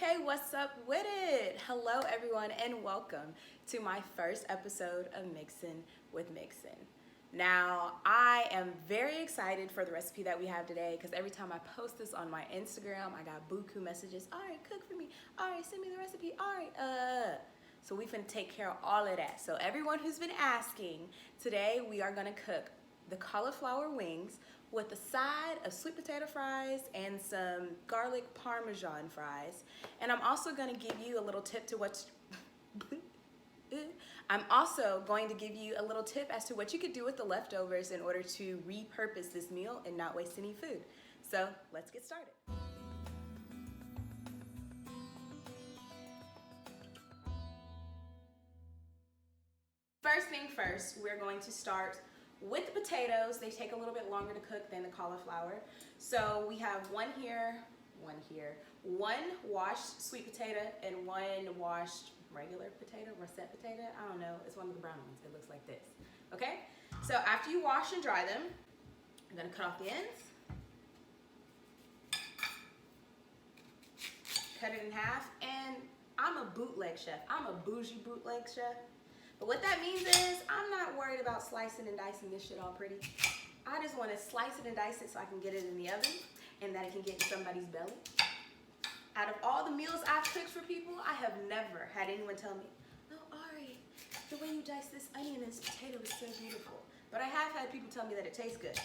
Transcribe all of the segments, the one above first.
Okay, what's up with it? Hello everyone and welcome to my first episode of Mixon with Mixon. Now, I am very excited for the recipe that we have today because every time I post this on my Instagram, I got buku messages. All right, cook for me. All right, send me the recipe. All right, So we finna take care of all of that. So everyone who's been asking, today we are gonna cook the cauliflower wings with a side of sweet potato fries and some garlic parmesan fries. And I'm also gonna give you a little tip to what I'm also going to give you a little tip as to what you could do with the leftovers in order to repurpose this meal and not waste any food. So let's get started. First thing first, we're going to start with the potatoes. They take a little bit longer to cook than the cauliflower. So we have one washed sweet potato and one washed regular potato, russet potato. I don't know, it's one of the brown ones. It looks like this, okay? So after you wash and dry them, I'm gonna cut off the ends. Cut it in half, and I'm a bootleg chef. I'm a bougie bootleg chef. But what that means is I'm not worried about slicing and dicing this shit all pretty. I just want to slice it and dice it so I can get it in the oven and that it can get in somebody's belly. Out of all the meals I've cooked for people, I have never had anyone tell me, "Oh, Ari, the way you dice this onion and this potato is so beautiful." But I have had people tell me that it tastes good,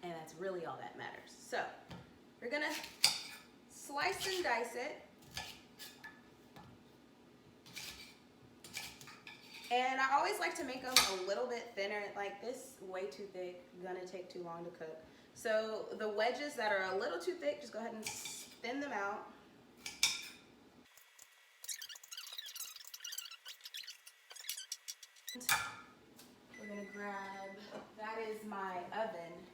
and that's really all that matters. So we're gonna slice and dice it. And I always like to make them a little bit thinner. Like this, way too thick, gonna take too long to cook. So the wedges that are a little too thick, just go ahead and thin them out. We're gonna grab, that is my oven,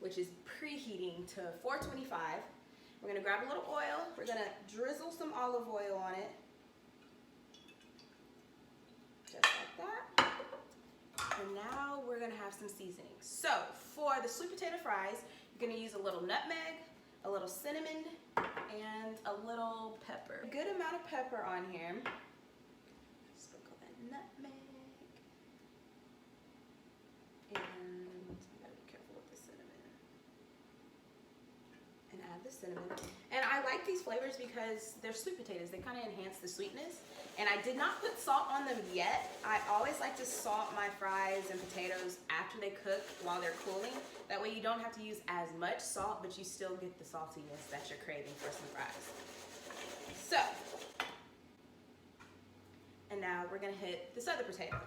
which is preheating to 425. We're gonna grab a little oil. We're gonna drizzle some olive oil on it. Just like that. And now we're gonna have some seasoning. So for the sweet potato fries, you're gonna use a little nutmeg, a little cinnamon, and a little pepper. A good amount of pepper on here. Sprinkle that nutmeg. And you gotta be careful with the cinnamon. And add the cinnamon. And I like these flavors because they're sweet potatoes. They kind of enhance the sweetness. And I did not put salt on them yet. I always like to salt my fries and potatoes after they cook while they're cooling. That way you don't have to use as much salt, but you still get the saltiness that you're craving for some fries. So, and now we're gonna hit this other potato.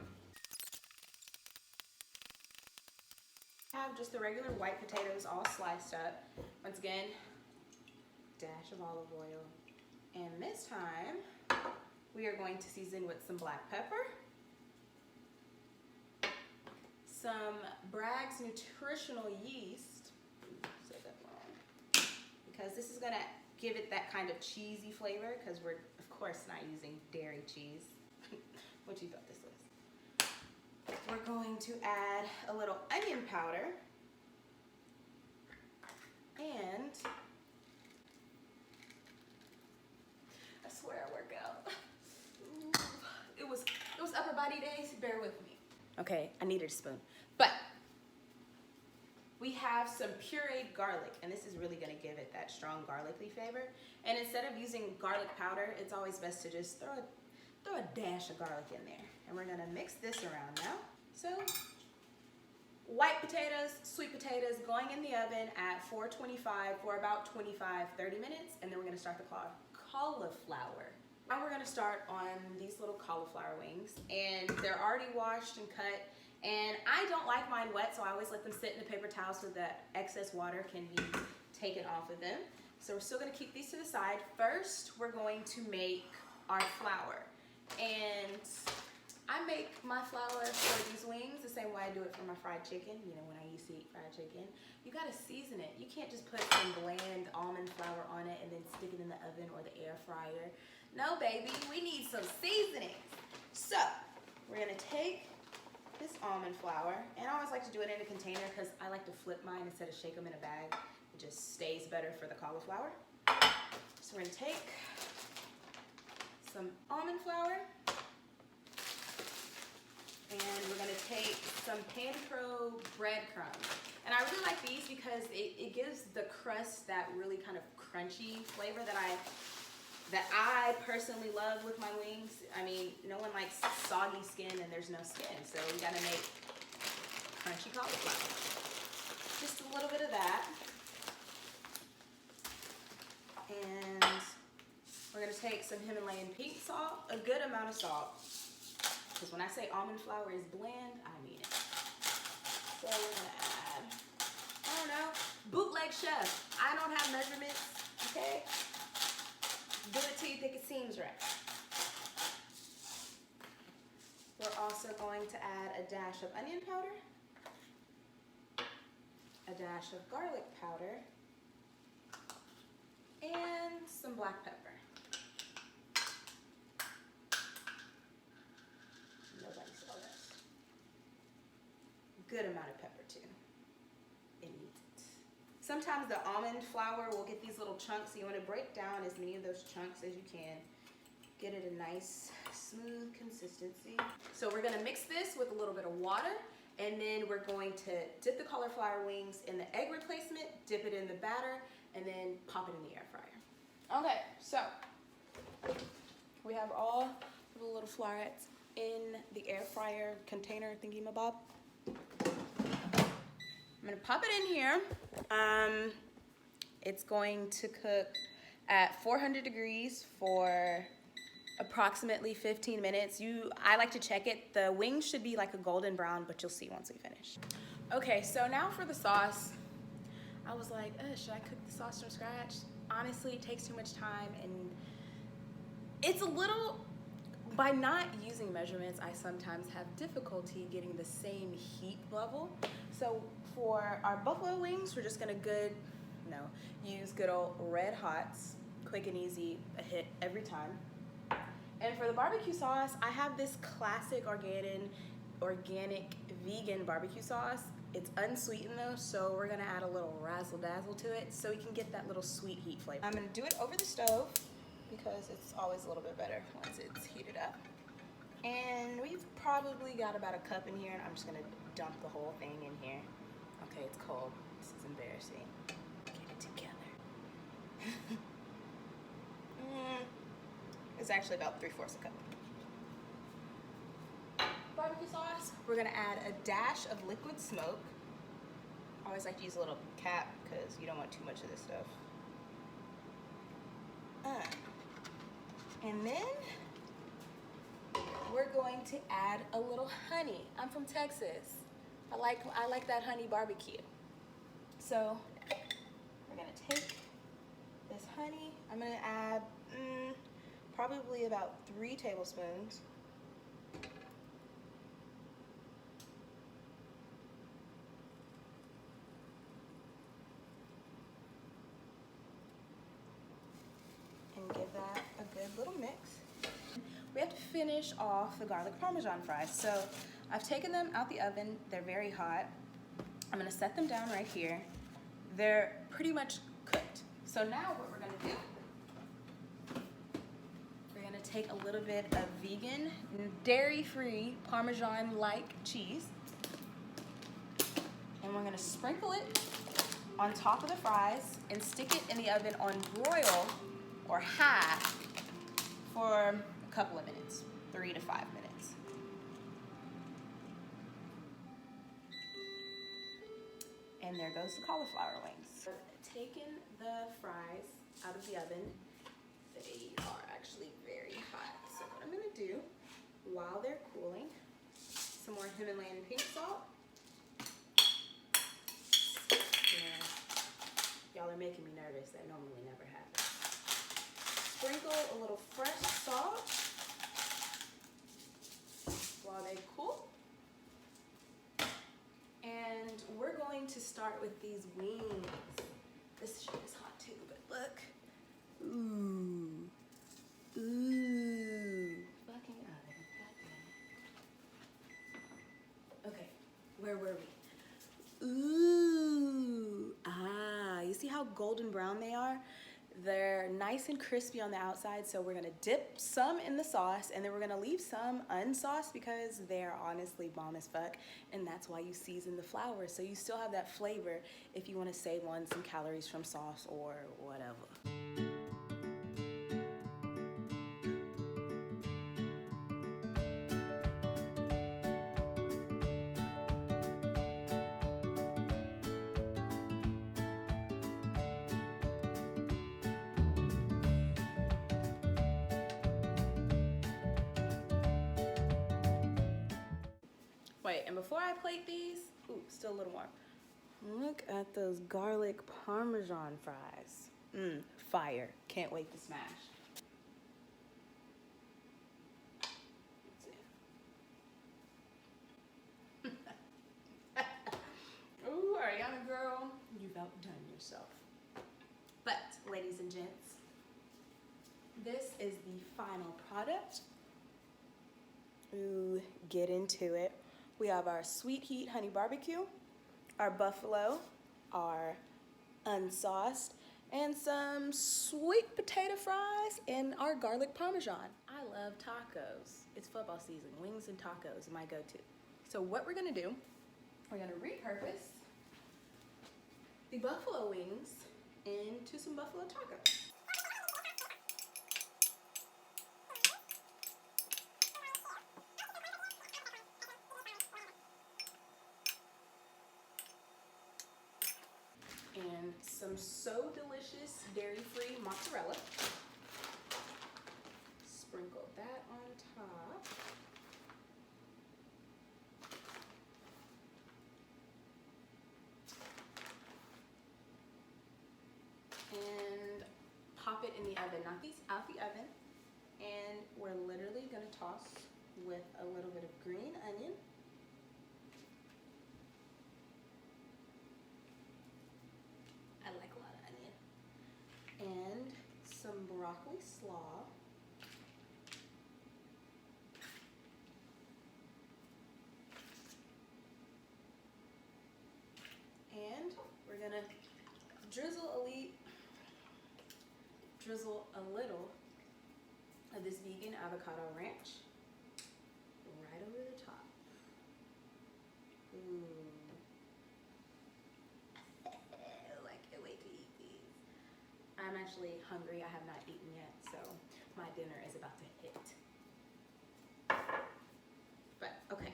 I have just the regular white potatoes all sliced up. Once again, dash of olive oil. And this time, we are going to season with some black pepper, some Bragg's nutritional yeast, said that wrong, because this is gonna give it that kind of cheesy flavor because we're, of course, not using dairy cheese. What you thought this was? We're going to add a little onion powder and I swear I work out. It was upper body days, bear with me. Okay, I needed a spoon. But we have some pureed garlic, and this is really gonna give it that strong garlicky flavor. And instead of using garlic powder, it's always best to just throw a dash of garlic in there. And we're gonna mix this around now. So, white potatoes, sweet potatoes going in the oven at 425 for about 25-30 minutes, and then we're gonna start the cauliflower. Now we're gonna start on these little cauliflower wings, and they're already washed and cut, and I don't like mine wet, so I always let them sit in the paper towel so that excess water can be taken off of them. So we're still gonna keep these to the side. First, we're going to make our flour, and I make my flour for these wings the same way I do it for my fried chicken. You know, when I used to eat fried chicken, you gotta season it. You can't just put some bland almond flour on it and then stick it in the oven or the air fryer. No, baby, we need some seasoning. So, we're gonna take this almond flour, and I always like to do it in a container because I like to flip mine instead of shake them in a bag. It just stays better for the cauliflower. So we're gonna take some almond flour. And we're gonna take some Pan Pro breadcrumbs. And I really like these because it gives the crust that really kind of crunchy flavor that I personally love with my wings. I mean, no one likes soggy skin and there's no skin, so we gotta make crunchy cauliflower. Just a little bit of that. And we're gonna take some Himalayan pink salt, a good amount of salt. Because when I say almond flour is bland, I mean it. So we're gonna add, I don't know, bootleg chef. I don't have measurements, okay? Do it till you think it seems right. We're also going to add a dash of onion powder, a dash of garlic powder, and some black pepper. Nobody saw this. Good amount of pepper too. It needs it. Sometimes the almond flour will get these little chunks, so you want to break down as many of those chunks as you can. Get it a nice, smooth consistency. So we're gonna mix this with a little bit of water, and then we're going to dip the cauliflower wings in the egg replacement, dip it in the batter, and then pop it in the air fryer. Okay, so we have all the little florets in the air fryer container thingy-mabob. I'm gonna pop it in here. It's going to cook at 400 degrees for approximately 15 minutes. I like to check it. The wings should be like a golden brown, but you'll see once we finish. Okay, so now for the sauce. I was like, should I cook the sauce from scratch? Honestly, it takes too much time, and it's a little, by not using measurements, I sometimes have difficulty getting the same heat level. So for our buffalo wings, we're just gonna use good old red hots, quick and easy, a hit every time. And for the barbecue sauce, I have this classic organic vegan barbecue sauce. It's unsweetened though, so we're gonna add a little razzle dazzle to it so we can get that little sweet heat flavor. I'm gonna do it over the stove because it's always a little bit better once it's heated up. And we've probably got about a cup in here, and I'm just gonna dump the whole thing in here. Okay, it's cold. This is embarrassing. Get it together. It's actually about 3/4 a cup. Barbecue sauce. We're gonna add a dash of liquid smoke. I always like to use a little cap because you don't want too much of this stuff. And then we're going to add a little honey. I'm from Texas. I like that honey barbecue. So we're gonna take this honey. I'm gonna add probably about 3 tablespoons. And give that a good little mix. We have to finish off the garlic parmesan fries. So I've taken them out the oven. They're very hot. I'm gonna set them down right here. They're pretty much cooked. So now what we're gonna do, we're gonna take a little bit of vegan, dairy-free Parmesan-like cheese, and we're gonna sprinkle it on top of the fries and stick it in the oven on broil or high for a couple of minutes, 3 to 5 minutes. And there goes the cauliflower wings. Taking the fries out of the oven, they are actually very hot. So what I'm gonna do, while they're cooling, some more Himalayan pink salt. Yeah. Y'all are making me nervous. That normally never happens. Sprinkle a little fresh salt while they cool. And we're going to start with these wings. This shit is hot too, but look. Ooh. Ooh. Fucking oven. Goddamn. Okay, where were we? Ooh. Ah, you see how golden brown they are? They're nice and crispy on the outside, so we're gonna dip some in the sauce and then we're gonna leave some unsauced because they're honestly bomb as fuck, and that's why you season the flour, so you still have that flavor if you wanna save on some calories from sauce or whatever. Wait, and before I plate these, ooh, still a little warm. Look at those garlic parmesan fries. Fire. Can't wait to smash. Ooh, Ariana girl, you've outdone yourself. But, ladies and gents, this is the final product. Ooh, get into it. We have our sweet heat honey barbecue, our buffalo, our unsauced, and some sweet potato fries, and our garlic parmesan. I love tacos. It's football season. Wings and tacos are my go-to. So what we're gonna do, we're gonna repurpose the buffalo wings into some buffalo tacos. And some so delicious dairy-free mozzarella. Sprinkle that on top. And pop it in the oven. Knock these out the oven. And we're literally gonna toss with a little bit of green onion. I like a lot of onion. And some broccoli slaw. And we're gonna drizzle a little of this vegan avocado ranch right over the top. Ooh. I can't wait to eat these. I'm actually hungry. I have not eaten yet, so my dinner is about to hit. But okay,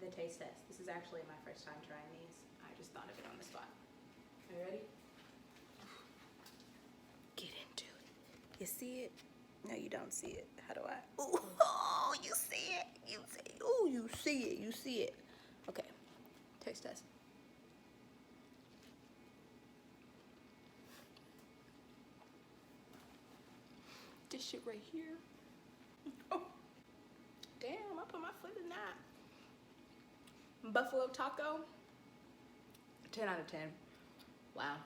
the taste test. This is actually my first time trying these. I just thought of it on the spot. Are you ready? Get into it. You see it? No, you don't see it. How do I? Ooh, oh, you see it. You see it. Ooh, you see it. You see it. Okay, taste test. This shit right here. Oh, damn, I put my foot in that. Buffalo taco, 10 out of 10. Wow.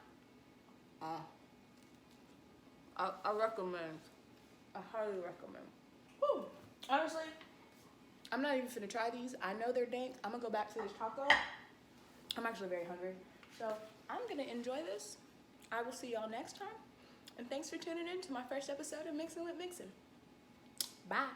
I recommend. I highly recommend. Woo. Honestly, I'm not even finna try these. I know they're dank. I'm gonna go back to this taco. I'm actually very hungry. So I'm gonna enjoy this. I will see y'all next time. And thanks for tuning in to my first episode of Mixin' with Mixon. Bye.